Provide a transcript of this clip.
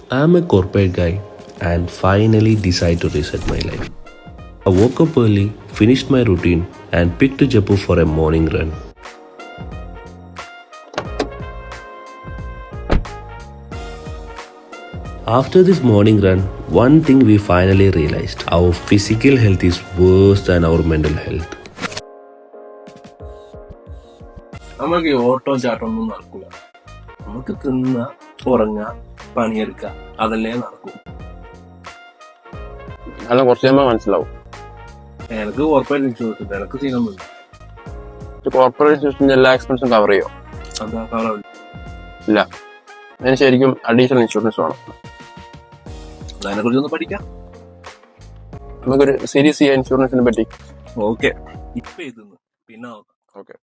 I'm a corporate guy and finally decided to reset my life. I woke up early, finished my routine, and picked Jaipur for a morning run. After this morning run, one thing we finally realized our physical health is worse than our mental health. നമുക്ക് ഈ auto ചാട്ടൊന്നും നടക്കൂല. നമുക്ക് തിന്ന ഉറങ്ങ പണിയെടുക്കുക അതല്ലേ നടക്കൂ. അല്ല കുറച്ച് കഴിയുമ്പോൾ മനസ്സിലാവും. എനിക്ക് കോർപ്പറേറ്റ് ഇൻഷുറൻസ് ഉണ്ട്, എനിക്ക് സീനൊന്നുമില്ല. കോർപ്പറേറ്റ് ഇൻഷുറൻസിന്റെ എല്ലാ എക്സ്പെൻസും കവർ ചെയ്യോ? അതാ കവറാവില്ല. ഇല്ല, അതിന് ശരിക്കും അഡീഷണൽ ഇൻഷുറൻസ് വേണം. അതിനെ കുറിച്ചൊന്ന് പഠിക്കാം. നമുക്കൊരു സീരീസ് ചെയ്യാം ഇൻഷുറൻസിനെ പറ്റി. ഓക്കെ, ഇപ്പൊ ഇതൊന്ന് പിന്നെ നോക്കാം. ഓക്കെ.